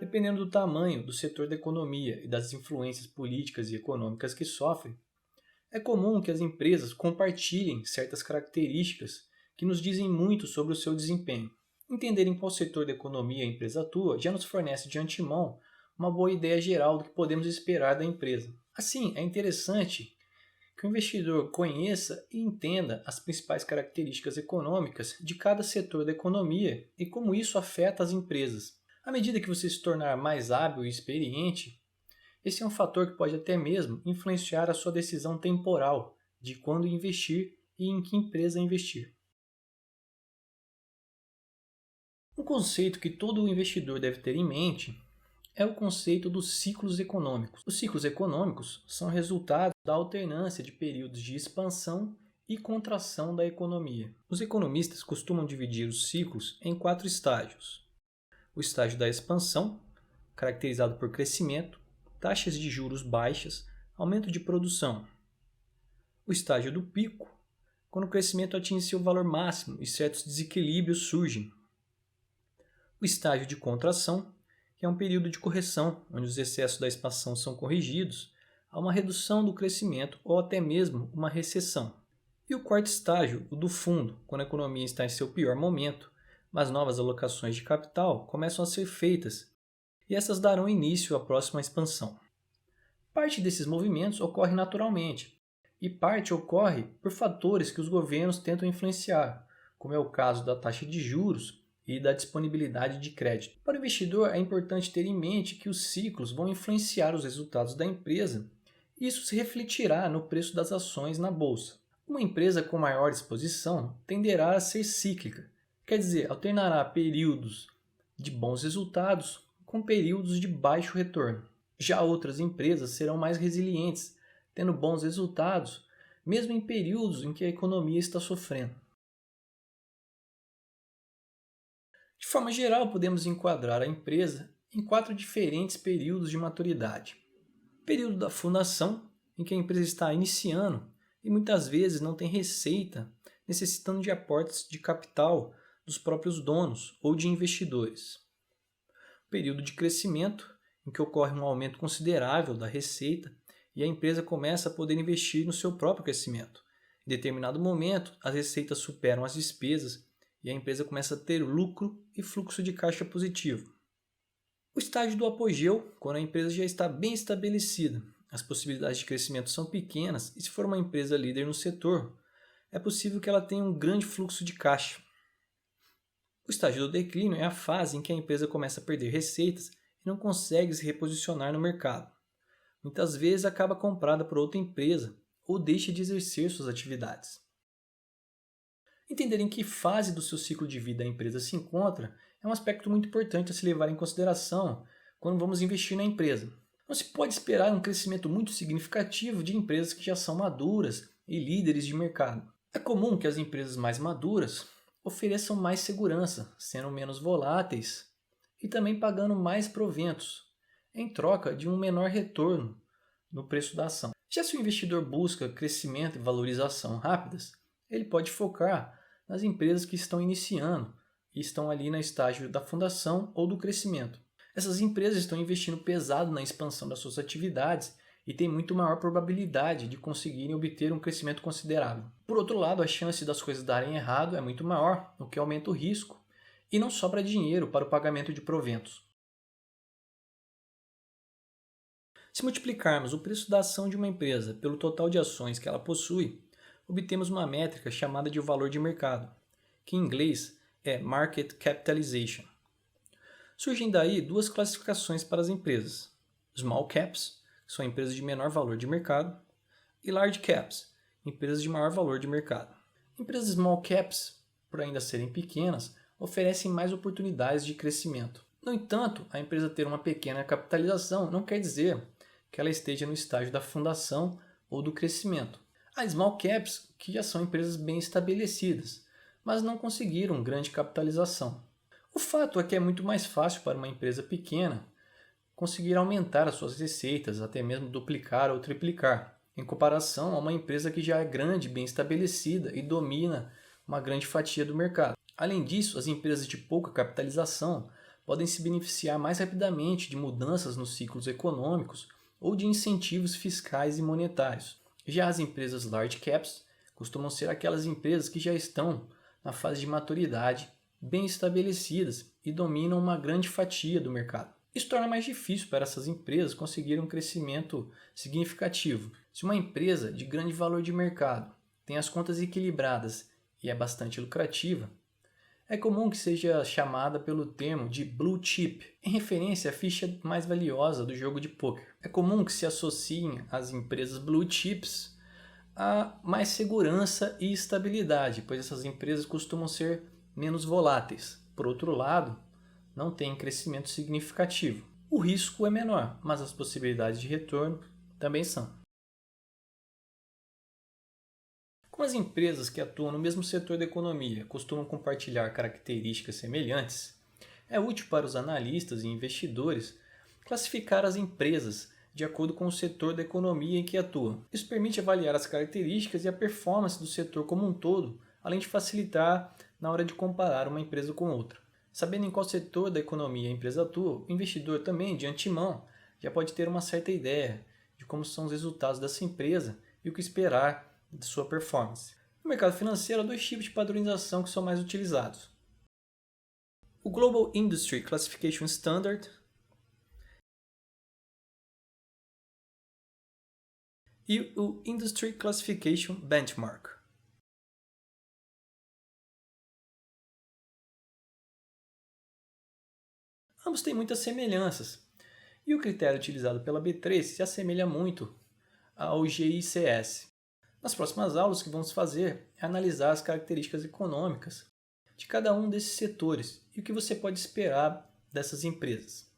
Dependendo do tamanho do setor da economia e das influências políticas e econômicas que sofre, é comum que as empresas compartilhem certas características que nos dizem muito sobre o seu desempenho. Entender em qual setor da economia a empresa atua já nos fornece de antemão uma boa ideia geral do que podemos esperar da empresa. Assim, é interessante que o investidor conheça e entenda as principais características econômicas de cada setor da economia e como isso afeta as empresas. À medida que você se tornar mais hábil e experiente, esse é um fator que pode até mesmo influenciar a sua decisão temporal de quando investir e em que empresa investir. Um conceito que todo investidor deve ter em mente é o conceito dos ciclos econômicos. Os ciclos econômicos são resultado da alternância de períodos de expansão e contração da economia. Os economistas costumam dividir os ciclos em 4 estágios: o estágio da expansão, caracterizado por crescimento, taxas de juros baixas, aumento de produção; o estágio do pico, quando o crescimento atinge seu valor máximo e certos desequilíbrios surgem; o estágio de contração, que é um período de correção, onde os excessos da expansão são corrigidos, há uma redução do crescimento ou até mesmo uma recessão; e o quarto estágio, o do fundo, quando a economia está em seu pior momento, mas novas alocações de capital começam a ser feitas e essas darão início à próxima expansão. Parte desses movimentos ocorre naturalmente, e parte ocorre por fatores que os governos tentam influenciar, como é o caso da taxa de juros e da disponibilidade de crédito. Para o investidor, é importante ter em mente que os ciclos vão influenciar os resultados da empresa e isso se refletirá no preço das ações na bolsa. Uma empresa com maior exposição tenderá a ser cíclica, quer dizer, alternará períodos de bons resultados com períodos de baixo retorno. Já outras empresas serão mais resilientes, tendo bons resultados, mesmo em períodos em que a economia está sofrendo. De forma geral, podemos enquadrar a empresa em 4 diferentes períodos de maturidade. Período da fundação, em que a empresa está iniciando e muitas vezes não tem receita, necessitando de aportes de capital dos próprios donos ou de investidores. Período de crescimento, em que ocorre um aumento considerável da receita e a empresa começa a poder investir no seu próprio crescimento. Em determinado momento, as receitas superam as despesas e a empresa começa a ter lucro e fluxo de caixa positivo. O estágio do apogeu, quando a empresa já está bem estabelecida, as possibilidades de crescimento são pequenas e se for uma empresa líder no setor, é possível que ela tenha um grande fluxo de caixa. O estágio do declínio é a fase em que a empresa começa a perder receitas e não consegue se reposicionar no mercado. Muitas vezes acaba comprada por outra empresa ou deixa de exercer suas atividades. Entender em que fase do seu ciclo de vida a empresa se encontra é um aspecto muito importante a se levar em consideração quando vamos investir na empresa. Não se pode esperar um crescimento muito significativo de empresas que já são maduras e líderes de mercado. É comum que as empresas mais maduras ofereçam mais segurança, sendo menos voláteis e também pagando mais proventos, em troca de um menor retorno no preço da ação. Já se o investidor busca crescimento e valorização rápidas, ele pode focar nas empresas que estão iniciando e estão ali no estágio da fundação ou do crescimento. Essas empresas estão investindo pesado na expansão das suas atividades e têm muito maior probabilidade de conseguirem obter um crescimento considerável. Por outro lado, a chance das coisas darem errado é muito maior, o que aumenta o risco, e não sobra dinheiro para o pagamento de proventos. Se multiplicarmos o preço da ação de uma empresa pelo total de ações que ela possui, obtemos uma métrica chamada de valor de mercado, que em inglês é Market Capitalization. Surgem daí duas classificações para as empresas: Small Caps, que são empresas de menor valor de mercado, e Large Caps, empresas de maior valor de mercado. Empresas Small Caps, por ainda serem pequenas, oferecem mais oportunidades de crescimento. No entanto, a empresa ter uma pequena capitalização não quer dizer que ela esteja no estágio da fundação ou do crescimento. Há Small Caps que já são empresas bem estabelecidas, mas não conseguiram grande capitalização. O fato é que é muito mais fácil para uma empresa pequena conseguir aumentar as suas receitas, até mesmo duplicar ou triplicar, em comparação a uma empresa que já é grande, bem estabelecida e domina uma grande fatia do mercado. Além disso, as empresas de pouca capitalização podem se beneficiar mais rapidamente de mudanças nos ciclos econômicos ou de incentivos fiscais e monetários. Já as empresas large caps costumam ser aquelas empresas que já estão na fase de maturidade, bem estabelecidas e dominam uma grande fatia do mercado. Isso torna mais difícil para essas empresas conseguirem um crescimento significativo. Se uma empresa de grande valor de mercado tem as contas equilibradas e é bastante lucrativa, é comum que seja chamada pelo termo de blue chip, em referência à ficha mais valiosa do jogo de pôquer. É comum que se associem as empresas blue chips a mais segurança e estabilidade, pois essas empresas costumam ser menos voláteis. Por outro lado, não têm crescimento significativo. O risco é menor, mas as possibilidades de retorno também são. Como as empresas que atuam no mesmo setor da economia costumam compartilhar características semelhantes, é útil para os analistas e investidores classificar as empresas de acordo com o setor da economia em que atuam. Isso permite avaliar as características e a performance do setor como um todo, além de facilitar na hora de comparar uma empresa com outra. Sabendo em qual setor da economia a empresa atua, o investidor também, de antemão, já pode ter uma certa ideia de como são os resultados dessa empresa e o que esperar de sua performance. No mercado financeiro, há dois tipos de padronização que são mais utilizados: o Global Industry Classification Standard e o Industry Classification Benchmark. Ambos têm muitas semelhanças, e o critério utilizado pela B3 se assemelha muito ao GICS. Nas próximas aulas, o que vamos fazer é analisar as características econômicas de cada um desses setores e o que você pode esperar dessas empresas.